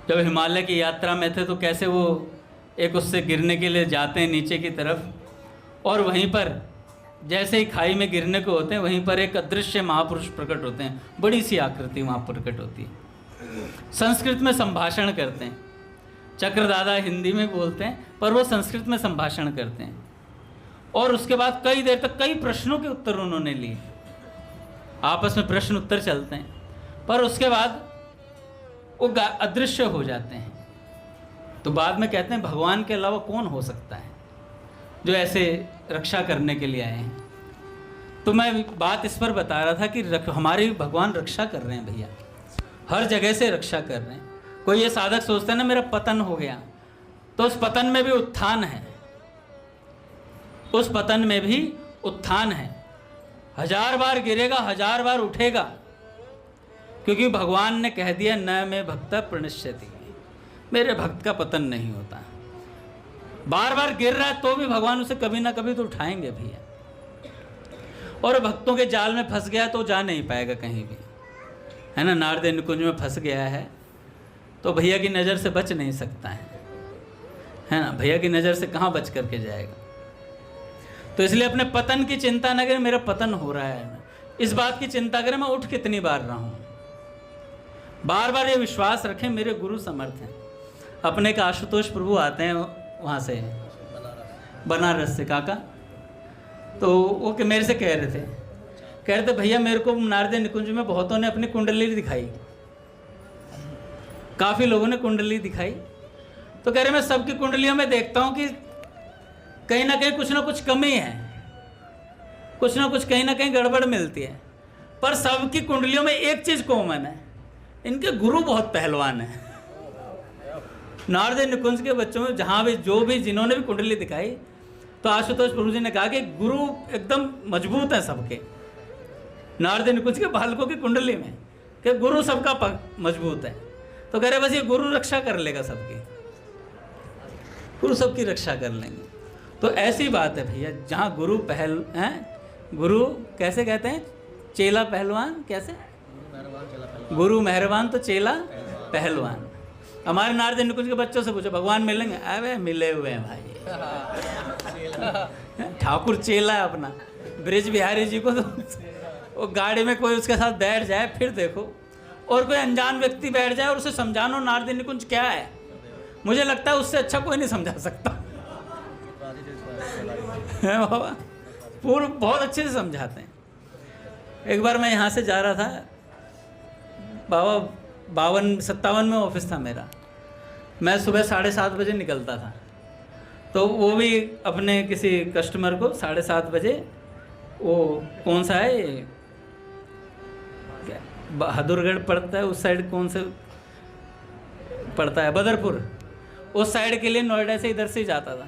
जब हिमालय की यात्रा में थे तो कैसे वो एक उससे गिरने के लिए जाते हैं नीचे की तरफ, और वहीं पर जैसे ही खाई में गिरने को होते हैं वहीं पर एक अदृश्य महापुरुष प्रकट होते हैं, बड़ी सी आकृति वहाँ प्रकट होती है। संस्कृत में संभाषण करते हैं। चक्र दादा हिंदी में बोलते हैं पर वो संस्कृत में संभाषण करते हैं। और उसके बाद कई देर तक कई प्रश्नों के उत्तर उन्होंने लिए। आपस में प्रश्न उत्तर चलते हैं, पर उसके बाद वो अदृश्य हो जाते हैं। तो बाद में कहते हैं भगवान के अलावा कौन हो सकता है जो ऐसे रक्षा करने के लिए आए हैं। तो मैं बात इस पर बता रहा था कि हमारी भगवान रक्षा कर रहे हैं भैया, हर जगह से रक्षा कर रहे हैं। कोई ये साधक सोचता है ना मेरा पतन हो गया, तो उस पतन में भी उत्थान है, उस पतन में भी उत्थान है। 1000 बार गिरेगा, 1000 बार उठेगा, क्योंकि भगवान ने कह दिया न मैं भक्ता प्रणश्यति, मेरे भक्त का पतन नहीं होता। बार बार गिर रहा है तो भी भगवान उसे कभी ना कभी तो उठाएंगे भैया। और भक्तों के जाल में फंस गया तो जा नहीं पाएगा कहीं भी, है ना। नारद निकुंज में फंस गया है तो भैया की नज़र से बच नहीं सकता है ना। भैया की नज़र से कहाँ बच करके जाएगा। तो इसलिए अपने पतन की चिंता न करें, मेरा पतन हो रहा है, इस बात की चिंता करें मैं उठ कितनी बार रहा हूँ। बार बार ये विश्वास रखें मेरे गुरु समर्थ हैं। अपने का आशुतोष प्रभु आते हैं वहाँ से बनारस से काका, तो वो मेरे से कह रहे थे भैया मेरे को नारद निकुंज में बहुतों ने अपनी कुंडली दिखाई, काफ़ी लोगों ने कुंडली दिखाई। तो कह रहे मैं सबकी कुंडलियों में देखता हूँ कि कहीं ना कहीं कुछ ना कुछ कमी है, कुछ ना कुछ कहीं ना कहीं गड़बड़ मिलती है, पर सबकी कुंडलियों में एक चीज़ कॉमन है, इनके गुरु बहुत पहलवान है। नारद निकुंज के बच्चों में जहाँ भी जिन्होंने भी कुंडली दिखाई तो आशुतोष प्रभु जी ने कहा कि गुरु एकदम मजबूत है सबके। नारद निकुंज के बालकों की कुंडली में कि गुरु सबका मजबूत है। तो कह रहे बस ये गुरु रक्षा कर लेगा सबकी, गुरु सबकी रक्षा कर लेंगे। तो ऐसी बात है भैया, जहाँ गुरु पहल हैं, गुरु कैसे कहते हैं, चेला पहलवान, कैसे गुरु मेहरबान तो चेला पहलवान। हमारे नारद निकुंज के बच्चों से पूछो भगवान मिलेंगे, अरे मिले हुए हैं भाई। ठाकुर चेला है अपना। ब्रिज बिहारी जी को तो वो गाड़ी में कोई उसके साथ बैठ जाए फिर देखो, और कोई अनजान व्यक्ति बैठ जाए और उसे समझानो नारद निकुंज क्या है, मुझे लगता है उससे अच्छा कोई नहीं समझा सकता है बाबा, पूर्ण बहुत अच्छे से समझाते हैं। एक बार मैं यहाँ से जा रहा था बाबा, 52-57 में ऑफिस था मेरा, मैं सुबह 7:30 बजे निकलता था, तो वो भी अपने किसी कस्टमर को 7:30 बजे, वो कौन सा है ये बहादुरगढ़ पड़ता है, उस साइड कौन से पड़ता है, बदरपुर, उस साइड के लिए नोएडा से इधर से ही जाता था।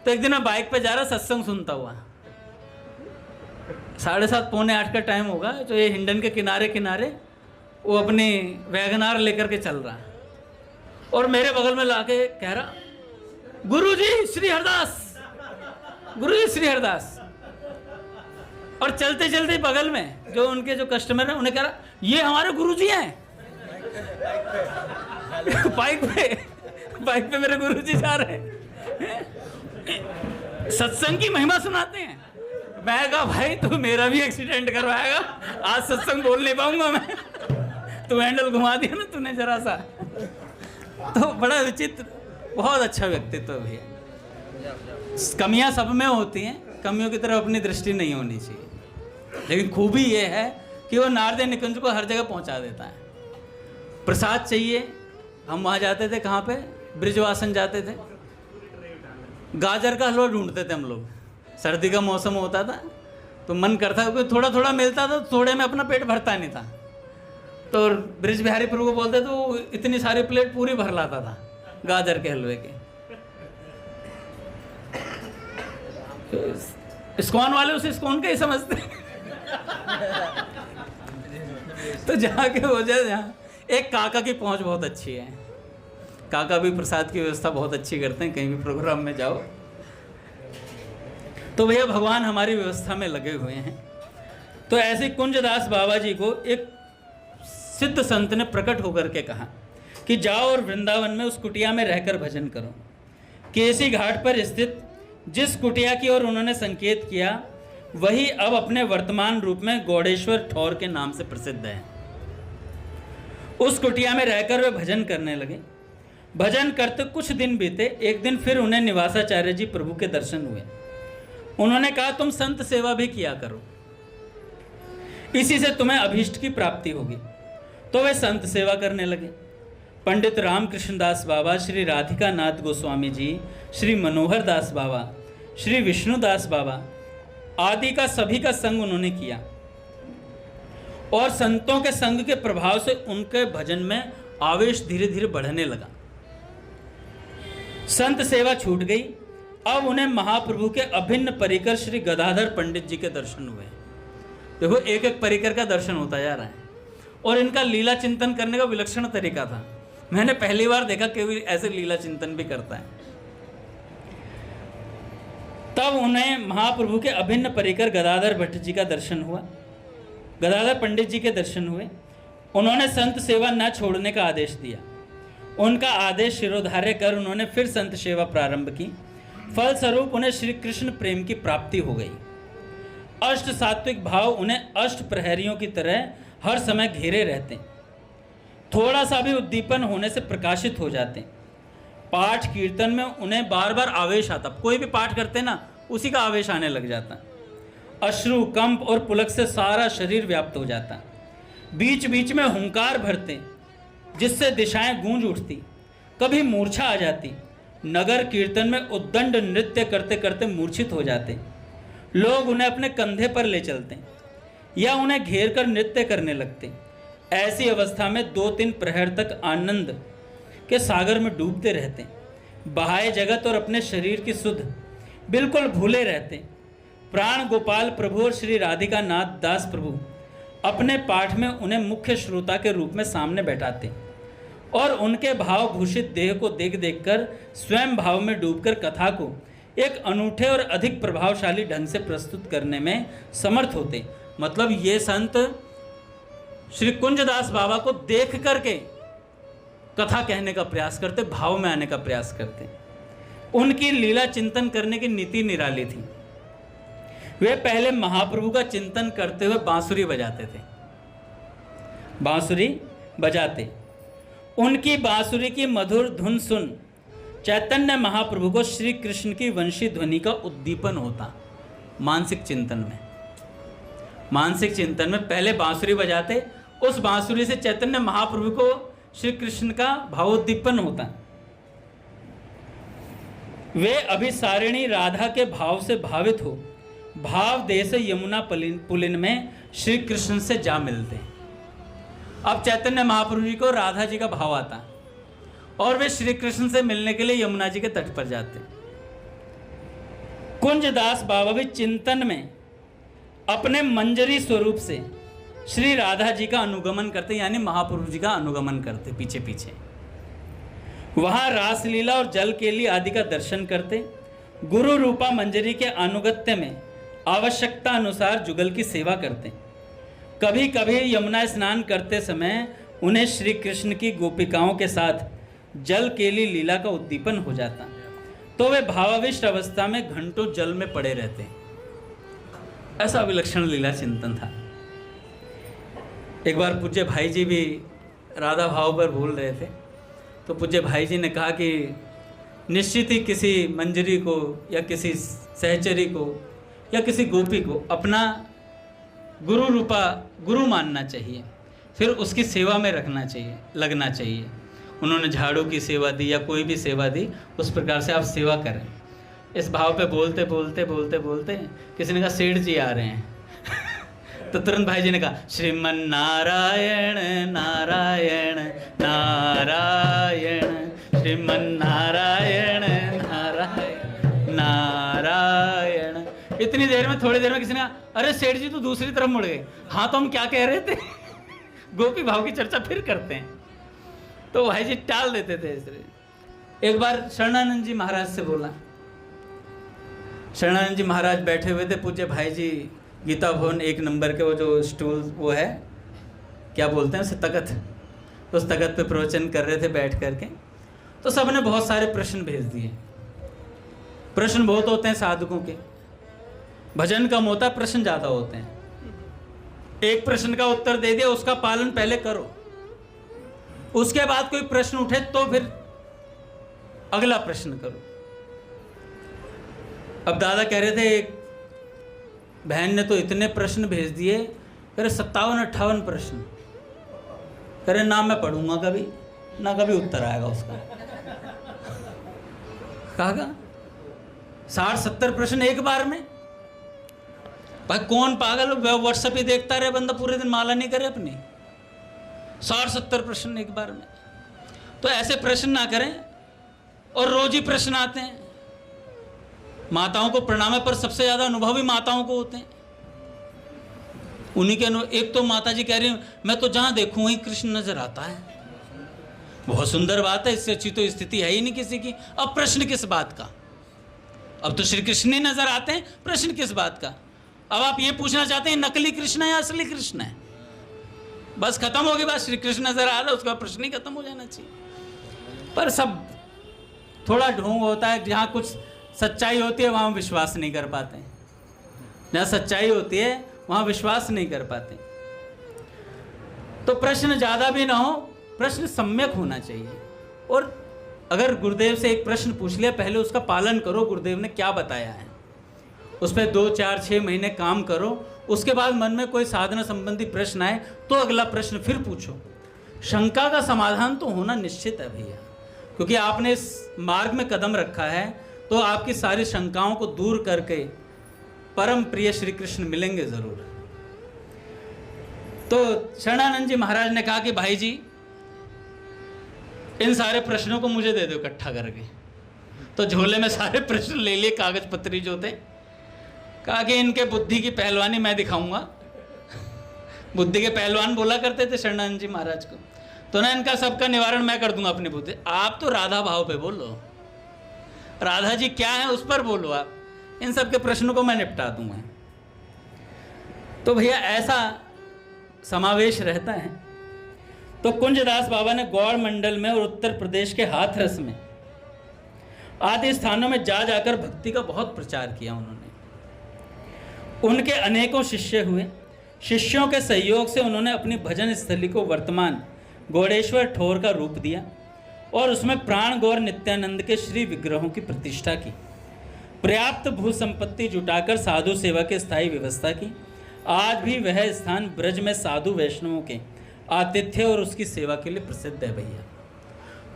तो एक दिन मैं बाइक पे जा रहा, सत्संग सुनता हुआ, 7:30 पौने 8 का टाइम होगा, तो ये हिंडन के किनारे किनारे वो अपनी वैगनार लेकर के चल रहा, और मेरे बगल में लाके कह रहा, गुरुजी श्री हरदास, गुरुजी श्री हरदास। और चलते चलते बगल में जो उनके जो कस्टमर हैं उन्हें कह रहा, ये हमारे गुरुजी हैं। बाइक पे मेरे गुरुजी जा रहे हैं, सत्संग की महिमा सुनाते हैं। मैं कहा भाई तू मेरा भी एक्सीडेंट करवाएगा, आज सत्संग बोल नहीं पाऊंगा मैं। तू हैंडल घुमा दिया ना तूने जरा सा। तो बड़ा विचित्र, बहुत अच्छा व्यक्तित्व भी है। कमियां सब में होती हैं, कमियों की तरफ अपनी दृष्टि नहीं होनी चाहिए, लेकिन खूबी ये है कि वो नारद निकुंज को हर जगह पहुंचा देता है। प्रसाद चाहिए, हम वहाँ जाते थे, कहाँ पे, ब्रिजवासन जाते थे, गाजर का हलवा ढूंढते थे हम लोग। सर्दी का मौसम होता था तो मन करता, क्योंकि थोड़ा थोड़ा मिलता था, थोड़े में अपना पेट भरता नहीं था, तो ब्रिज बिहारी प्रभु को बोलते तो वो इतनी सारी प्लेट पूरी भर लाता था गाजर के हलवे के। तो इस्कॉन वाले उसे इस्कॉन का ही समझते। तो जाके हो जाए, जहाँ एक काका की पहुंच बहुत अच्छी है, काका भी प्रसाद की व्यवस्था बहुत अच्छी करते हैं, कहीं भी प्रोग्राम में जाओ तो भैया भगवान हमारी व्यवस्था में लगे हुए हैं। तो ऐसे कुंजदास बाबा जी को एक सिद्ध संत ने प्रकट होकर के कहा कि जाओ और वृंदावन में उस कुटिया में रहकर भजन करो। केसी घाट पर स्थित जिस कुटिया की ओर उन्होंने संकेत किया, वही अब अपने वर्तमान रूप में गौड़ेश्वर ठौर के नाम से प्रसिद्ध है। उस कुटिया में रहकर वे भजन करने लगे। भजन करते कुछ दिन बीते, एक दिन फिर उन्हें निवासाचार्य जी प्रभु के दर्शन हुए। उन्होंने कहा, तुम संत सेवा भी किया करो, इसी से तुम्हें अभीष्ट की प्राप्ति होगी। तो वे संत सेवा करने लगे। पंडित रामकृष्ण दास बाबा, श्री राधिका नाथ गोस्वामी जी, श्री मनोहर दास बाबा, श्री विष्णुदास बाबा आदि का सभी का संग उन्होंने किया, और संतों के संग के प्रभाव से उनके भजन में आवेश धीरे धीरे बढ़ने लगा। संत सेवा छूट गई। अब उन्हें महाप्रभु के अभिन्न परिकर श्री गदाधर पंडित जी के दर्शन हुए। देखो, एक एक परिकर का दर्शन होता जा रहा है, और इनका लीला चिंतन करने का विलक्षण तरीका था। मैंने पहली बार देखा कि ऐसे लीला चिंतन भी करता है। तब उन्हें महाप्रभु के अभिन्न परिकर गदाधर भट्ट जी का दर्शन हुआ, गदाधर पंडित जी के दर्शन हुए। उन्होंने संत सेवा न छोड़ने का आदेश दिया। उनका आदेश शिरोधार्य कर उन्होंने फिर संत सेवा प्रारंभ की। फलस्वरूप उन्हें श्री कृष्ण प्रेम की प्राप्ति हो गई। अष्ट सात्विक भाव उन्हें अष्ट प्रहरियों की तरह हर समय घेरे रहते, थोड़ा सा भी उद्दीपन होने से प्रकाशित हो जाते। पाठ कीर्तन में उन्हें बार बार आवेश आता, कोई भी पाठ करते ना उसी का आवेश आने लग जाता। अश्रु, कंप और पुलक से सारा शरीर व्याप्त हो जाता। बीच बीच में हुंकार भरते, जिससे दिशाएं गूंज उठती। कभी मूर्छा आ जाती। नगर कीर्तन में उद्दंड नृत्य करते करते मूर्छित हो जाते। लोग उन्हें अपने कंधे पर ले चलते या उन्हें घेर कर नृत्य करने लगते। ऐसी अवस्था में 2-3 प्रहर तक आनंद के सागर में डूबते रहते, बाह्य जगत और अपने शरीर की सुध बिल्कुल भूले रहते। प्राण गोपाल प्रभु और श्री राधिका नाथ दास प्रभु अपने पाठ में उन्हें मुख्य श्रोता के रूप में सामने बैठाते और उनके भाव भूषित देह को देख देख कर स्वयं भाव में डूबकर कथा को एक अनूठे और अधिक प्रभावशाली ढंग से प्रस्तुत करने में समर्थ होते। मतलब ये संत श्री कुंजदास बाबा को देख करके कथा कहने का प्रयास करते, भाव में आने का प्रयास करते। उनकी लीला चिंतन करने की नीति निराली थी। वे पहले महाप्रभु का चिंतन करते हुए बांसुरी बजाते थे, बांसुरी बजाते। उनकी बांसुरी की मधुर धुन सुन चैतन्य महाप्रभु को श्री कृष्ण की वंशी ध्वनि का उद्दीपन होता। मानसिक चिंतन में, मानसिक चिंतन में पहले बांसुरी बजाते, उस बांसुरी से चैतन्य महाप्रभु को श्री कृष्ण का भावोद्दीपन होता। वे अभिसारिणी राधा के भाव से भावित हो भाव देश यमुना पुलिन में श्री कृष्ण से जा मिलते। अब चैतन्य महाप्रभु जी को राधा जी का भाव आता और वे श्री कृष्ण से मिलने के लिए यमुना जी के तट पर जाते। कुंजदास बाबा भी चिंतन में अपने मंजरी स्वरूप से श्री राधा जी का अनुगमन करते, यानी महाप्रभु जी का अनुगमन करते पीछे पीछे। वहां रासलीला और जल केली आदि का दर्शन करते। गुरु रूपा मंजरी के अनुगत्य में आवश्यकता अनुसार जुगल की सेवा करते। कभी कभी यमुना स्नान करते समय उन्हें श्री कृष्ण की गोपिकाओं के साथ जल केली लीला का उद्दीपन हो जाता, तो वे भावाविष्ट अवस्था में घंटों जल में पड़े रहते। ऐसा विलक्षण लीला चिंतन था। एक बार पूज्य भाई जी भी राधा भाव पर बोल रहे थे, तो पूज्य भाई जी ने कहा कि निश्चित ही किसी मंजरी को या किसी सहचरी को या किसी गोपी को अपना गुरु रूपा गुरु मानना चाहिए, फिर उसकी सेवा में रखना चाहिए, लगना चाहिए। उन्होंने झाड़ू की सेवा दी या कोई भी सेवा दी, उस प्रकार से आप सेवा करें। इस भाव पे बोलते बोलते बोलते बोलते किसी ने कहा सेठ जी आ रहे हैं तो तुरंत भाई जी ने कहा श्रीमन नारायण नारायण नारायण श्रीमन नारायण नारायण नारायण। इतनी देर में, थोड़ी देर में किसी ने कहा अरे सेठ जी तो दूसरी तरफ मुड़ गए। हाँ तो हम क्या कह रहे थे गोपी भाव की चर्चा फिर करते हैं, तो भाई जी टाल देते थे इसलिए। एक बार शरणानंद जी महाराज से बोला, शरणानंद जी महाराज बैठे हुए थे, पूज्य भाई जी गीता भवन 1 नंबर के वो जो स्टूल वो है, क्या बोलते हैं उसे, तखत, उस तखत पे प्रवचन कर रहे थे बैठ करके। तो सबने बहुत सारे प्रश्न भेज दिए। प्रश्न बहुत होते हैं साधकों के, भजन कम होता है, प्रश्न ज़्यादा होते हैं। एक प्रश्न का उत्तर दे दिया, उसका पालन पहले करो, उसके बाद कोई प्रश्न उठे तो फिर अगला प्रश्न करो। अब दादा कह रहे थे एक बहन ने तो इतने प्रश्न भेज दिए, कह रहे 57-58 प्रश्न, कह रहे ना मैं पढ़ूंगा कभी, ना कभी उत्तर आएगा उसका। कहा 60-70 प्रश्न एक बार में। भाई कौन पागल व्हाट्सएप ही देखता रहे बंदा, पूरे दिन माला नहीं करे अपनी। 60-70 प्रश्न एक बार में, तो ऐसे प्रश्न ना करें। और रोज ही प्रश्न आते हैं। माताओं को प्रणाम है, पर सबसे ज्यादा अनुभव ही माताओं को होते हैं। उन्हीं के एक तो माता जी कह रही हैं मैं तो जहां देखूं वहीं कृष्ण नजर आता है। बहुत सुंदर बात है, इससे अच्छी तो स्थिति है ही नहीं किसी की। अब प्रश्न किस बात का? अब तो श्री कृष्ण ही नजर आते हैं, प्रश्न किस बात का? अब आप ये पूछना चाहते हैं नकली कृष्ण है या असली कृष्ण है? बस खत्म होगी बात, श्री कृष्ण नजर आ रहा है, उसका प्रश्न ही खत्म हो जाना चाहिए। पर सब थोड़ा ढोंग होता है। जहाँ कुछ सच्चाई होती है वहाँ विश्वास नहीं कर पाते, जहाँ सच्चाई होती है वहाँ विश्वास नहीं कर पाते। तो प्रश्न ज़्यादा भी ना हो, प्रश्न सम्यक होना चाहिए। और अगर गुरुदेव से एक प्रश्न पूछ लिया, पहले उसका पालन करो, गुरुदेव ने क्या बताया है उस पर 2, 4, 6 महीने काम करो। उसके बाद मन में कोई साधना संबंधी प्रश्न आए तो अगला प्रश्न फिर पूछो। शंका का समाधान तो होना निश्चित है भैया, क्योंकि आपने इस मार्ग में कदम रखा है, तो आपकी सारी शंकाओं को दूर करके परम प्रिय श्री कृष्ण मिलेंगे जरूर। तो शरणानंद जी महाराज ने कहा कि भाई जी इन सारे प्रश्नों को मुझे दे दो इकट्ठा करके। तो झोले में सारे प्रश्न ले लिए, कागज पत्री जो थे। कहा कि इनके बुद्धि की पहलवानी मैं दिखाऊंगा। बुद्धि के पहलवान बोला करते थे शरणानंद जी महाराज को। तो ना इनका सबका निवारण मैं कर दूंगा अपनी बुद्धि। आप तो राधा भाव पे बोलो, राधा जी क्या है उस पर बोलो, आप इन सब के प्रश्नों को मैं निपटा दूंगा। तो भैया ऐसा समावेश रहता है। तो कुंजदास बाबा ने गौड़ मंडल में और उत्तर प्रदेश के हाथरस में आदि स्थानों में जा जाकर भक्ति का बहुत प्रचार किया उन्होंने। उनके अनेकों शिष्य हुए। शिष्यों के सहयोग से उन्होंने अपनी भजन स्थली को वर्तमान गौड़ेश्वर ठोर का रूप दिया और उसमें प्राण गौर नित्यानंद के श्री विग्रहों की प्रतिष्ठा की। पर्याप्त भू संपत्ति जुटाकर साधु सेवा की स्थायी व्यवस्था की। आज भी वह स्थान ब्रज में साधु वैष्णवों के आतिथ्य और उसकी सेवा के लिए प्रसिद्ध है भैया।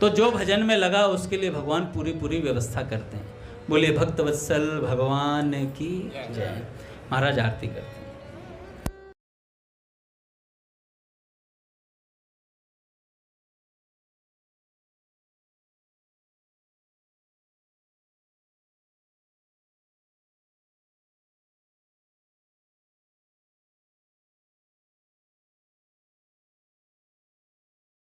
तो जो भजन में लगा उसके लिए भगवान पूरी व्यवस्था करते हैं। बोले भक्तवत्सल भगवान की जय। महाराज आरती करते हैं।